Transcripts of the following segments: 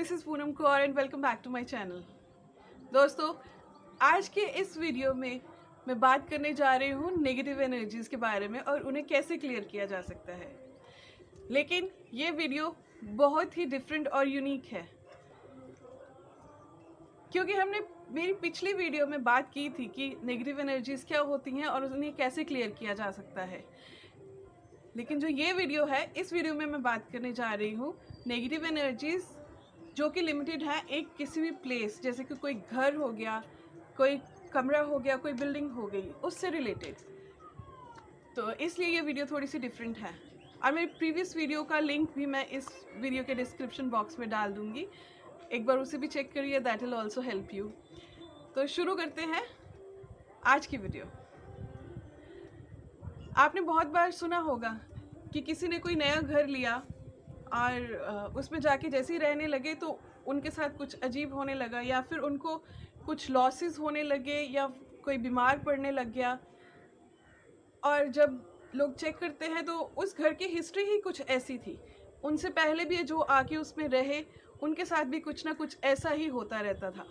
This is Poonam Kaur and welcome back to my channel. दोस्तों, आज के इस वीडियो में मैं बात करने जा रही हूँ नेगेटिव एनर्जीज़ के बारे में और उन्हें कैसे क्लियर किया जा सकता है। लेकिन ये वीडियो बहुत ही डिफरेंट और यूनिक है क्योंकि हमने मेरी पिछली वीडियो में बात की थी कि नेगेटिव एनर्जीज़ क्या होती हैं और उन्हें कैसे क्लियर किया जा सकता है। लेकिन जो ये वीडियो है, इस वीडियो में मैं बात करने जा रही हूँ नेगेटिव एनर्जीज़ जो कि लिमिटेड है एक किसी भी प्लेस, जैसे कि कोई घर हो गया, कोई कमरा हो गया, कोई बिल्डिंग हो गई, उससे रिलेटेड। तो इसलिए ये वीडियो थोड़ी सी डिफरेंट है और मेरी प्रीवियस वीडियो का लिंक भी मैं इस वीडियो के डिस्क्रिप्शन बॉक्स में डाल दूँगी, एक बार उसे भी चेक करिए, that will also help you. तो शुरू करते हैं आज की वीडियो। आपने बहुत बार सुना होगा कि किसी ने कोई नया घर लिया और उसमें जाके जैसे ही रहने लगे तो उनके साथ कुछ अजीब होने लगा, या फिर उनको कुछ लॉसेस होने लगे, या कोई बीमार पड़ने लग गया। और जब लोग चेक करते हैं तो उस घर की हिस्ट्री ही कुछ ऐसी थी, उनसे पहले भी जो आके उसमें रहे उनके साथ भी कुछ ना कुछ ऐसा ही होता रहता था।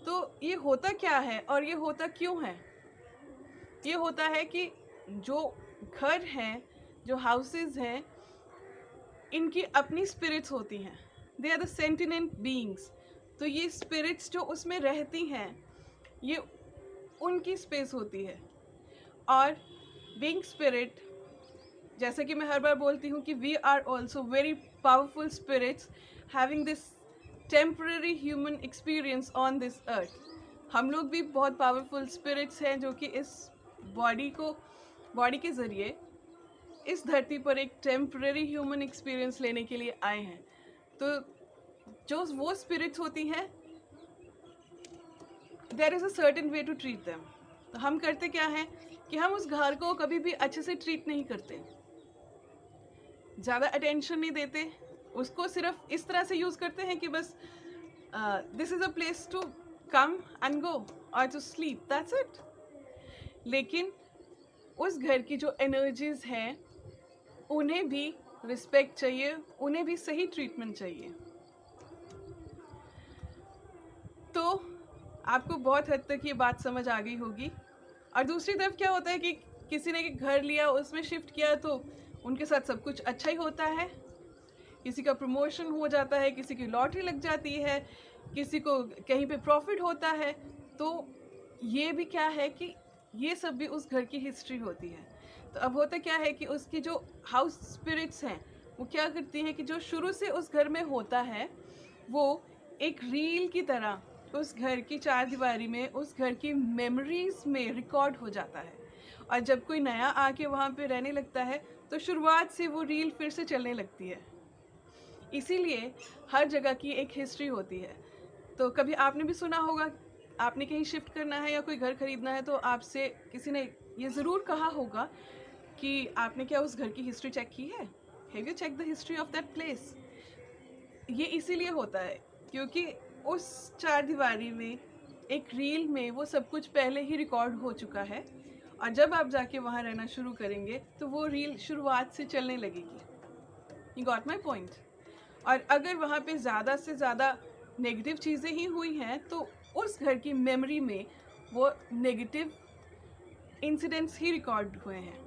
तो ये होता क्या है और ये होता क्यों है? ये होता है कि जो घर हैं, जो हाउसेस हैं, इनकी अपनी स्पिरिट्स होती हैं। They are the sentient beings. तो ये स्पिरिट्स जो उसमें रहती हैं, ये उनकी स्पेस होती है। और बीइंग स्पिरिट, जैसे कि मैं हर बार बोलती हूँ कि we are also very powerful spirits having this temporary human experience on this earth. हम लोग भी बहुत पावरफुल स्पिरिट्स हैं जो कि इस बॉडी के ज़रिए इस धरती पर एक टेम्पररी ह्यूमन एक्सपीरियंस लेने के लिए आए हैं। तो जो वो स्पिरिट्स होती हैं, there is a certain way to treat them. तो हम करते क्या हैं कि हम उस घर को कभी भी अच्छे से ट्रीट नहीं करते, ज़्यादा अटेंशन नहीं देते, उसको सिर्फ इस तरह से यूज़ करते हैं कि बस this is a place to come and go और टू स्लीप, दैट्स इट। लेकिन उस घर की जो एनर्जीज़ हैं उन्हें भी रिस्पेक्ट चाहिए, उन्हें भी सही ट्रीटमेंट चाहिए। तो आपको बहुत हद तक ये बात समझ आ गई होगी। और दूसरी तरफ क्या होता है कि किसी ने घर लिया, उसमें शिफ्ट किया, तो उनके साथ सब कुछ अच्छा ही होता है। किसी का प्रमोशन हो जाता है, किसी की लॉटरी लग जाती है, किसी को कहीं पे प्रॉफिट होता है। तो ये भी क्या है कि ये सब भी उस घर की हिस्ट्री होती है। तो अब होता क्या है कि उसकी जो हाउस स्पिरिट्स हैं वो क्या करती हैं कि जो शुरू से उस घर में होता है वो एक रील की तरह उस घर की चार दीवारी में, उस घर की मेमोरीज में रिकॉर्ड हो जाता है। और जब कोई नया आके वहाँ पे रहने लगता है तो शुरुआत से वो रील फिर से चलने लगती है। इसीलिए हर जगह की एक हिस्ट्री होती है। तो कभी आपने भी सुना होगा, आपने कहीं शिफ्ट करना है या कोई घर खरीदना है तो आपसे किसी ने ये ज़रूर कहा होगा कि आपने क्या उस घर की हिस्ट्री चेक की है? Have you check the history of that place? ये इसीलिए होता है क्योंकि उस चार दीवारी में, एक रील में वो सब कुछ पहले ही रिकॉर्ड हो चुका है। और जब आप जाके वहाँ रहना शुरू करेंगे तो वो रील शुरुआत से चलने लगेगी। You got my point? और अगर वहाँ पे ज़्यादा से ज़्यादा नेगेटिव चीज़ें ही हुई हैं तो उस घर की मेमोरी में वो नेगेटिव इंसिडेंट्स ही रिकॉर्ड हुए हैं।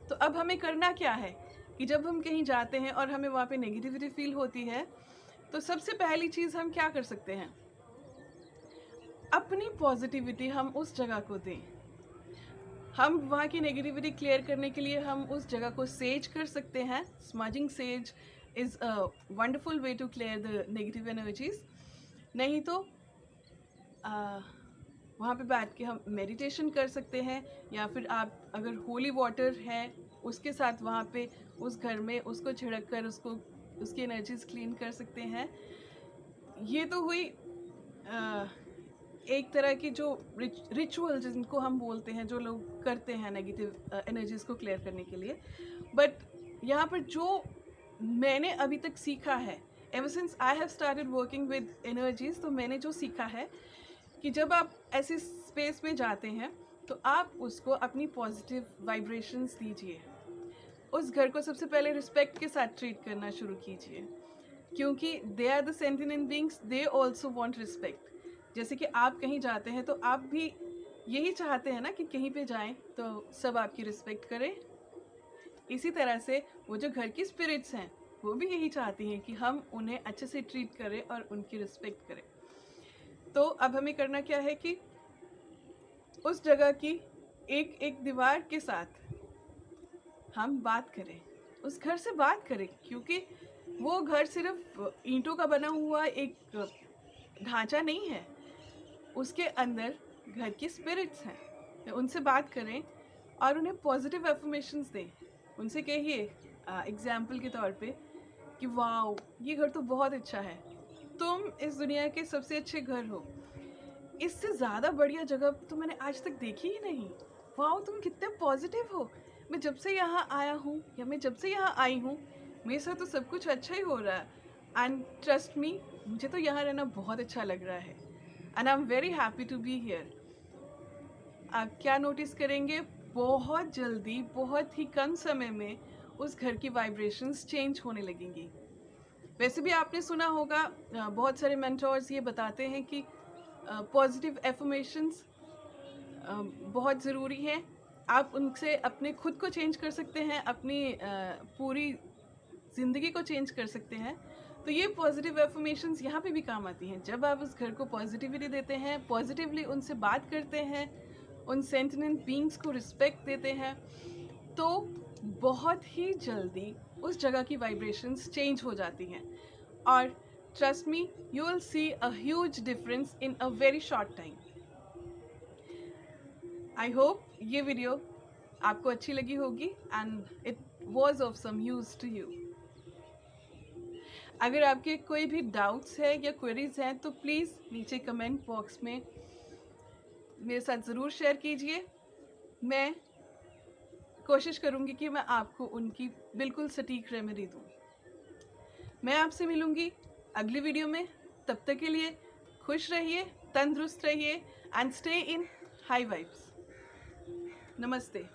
तो अब हमें करना क्या है कि जब हम कहीं जाते हैं और हमें वहाँ पे नेगेटिविटी फील होती है तो सबसे पहली चीज़ हम क्या कर सकते हैं, अपनी पॉजिटिविटी हम उस जगह को दें। हम वहाँ की नेगेटिविटी क्लियर करने के लिए हम उस जगह को सेज कर सकते हैं। Smudging sage is a wonderful way to clear the negative energies. नहीं तो वहाँ पे बैठ के हम मेडिटेशन कर सकते हैं, या फिर आप अगर होली वाटर है उसके साथ वहाँ पे उस घर में उसको छिड़क कर उसकी एनर्जीज क्लीन कर सकते हैं। ये तो हुई एक तरह की जो रिचुअल जिनको हम बोलते हैं, जो लोग करते हैं नेगेटिव एनर्जीज को क्लियर करने के लिए। बट यहाँ पर जो मैंने अभी तक सीखा है, ever since I have started working with energies, तो मैंने जो सीखा है कि जब आप ऐसी स्पेस में जाते हैं तो आप उसको अपनी पॉजिटिव वाइब्रेशंस दीजिए। उस घर को सबसे पहले रिस्पेक्ट के साथ ट्रीट करना शुरू कीजिए। क्योंकि they are the sentient beings, they also want respect. जैसे कि आप कहीं जाते हैं तो आप भी यही चाहते हैं ना कि कहीं पे जाएं तो सब आपकी रिस्पेक्ट करें। इसी तरह से वो जो घर की स्पिरिट्स हैं वो भी यही चाहती हैं कि हम उन्हें अच्छे से ट्रीट करें और उनकी रिस्पेक्ट करें। तो अब हमें करना क्या है कि उस जगह की एक एक दीवार के साथ हम बात करें, उस घर से बात करें, क्योंकि वो घर सिर्फ ईंटों का बना हुआ एक ढांचा नहीं है, उसके अंदर घर की स्पिरिट्स हैं। उनसे बात करें और उन्हें पॉजिटिव एफर्मेशंस दें। उनसे कहिए एग्जाम्पल के तौर पे कि वाओ ये घर तो बहुत अच्छा है, तुम इस दुनिया के सबसे अच्छे घर हो, इससे ज़्यादा बढ़िया जगह तो मैंने आज तक देखी ही नहीं। वाओ तुम कितने पॉजिटिव हो, मैं जब से यहाँ आया हूँ या मैं जब से यहाँ आई हूँ मेरे साथ तो सब कुछ अच्छा ही हो रहा है। एंड ट्रस्ट मी, मुझे तो यहाँ रहना बहुत अच्छा लग रहा है and I am very happy to be here. आप क्या नोटिस करेंगे, बहुत जल्दी बहुत ही कम समय में उस घर की वाइब्रेशंस चेंज होने लगेंगी। वैसे भी आपने सुना होगा, बहुत सारे मेंटोर्स ये बताते हैं कि पॉजिटिव एफर्मेशंस बहुत ज़रूरी हैं। आप उनसे अपने खुद को चेंज कर सकते हैं, अपनी पूरी ज़िंदगी को चेंज कर सकते हैं। तो ये पॉजिटिव एफर्मेशंस यहाँ पे भी काम आती हैं। जब आप उस घर को पॉजिटिविटी देते हैं, पॉजिटिवली उनसे बात करते हैं, उन सेंटिनेंट बीइंग्स को रिस्पेक्ट देते हैं, तो बहुत ही जल्दी उस जगह की वाइब्रेशंस चेंज हो जाती हैं। और trust me, you will see a huge difference in a very short time. I hope ये वीडियो आपको अच्छी लगी होगी and it was of some use to you. अगर आपके कोई भी डाउट्स है या क्वेरीज हैं तो प्लीज़ नीचे कमेंट बॉक्स में मेरे साथ ज़रूर शेयर कीजिए। मैं कोशिश करूँगी कि मैं आपको उनकी बिल्कुल सटीक रेमेडी दूँ। मैं आपसे मिलूँगी अगली वीडियो में। तब तक के लिए खुश रहिए, तंदुरुस्त रहिए and stay in high vibes. नमस्ते।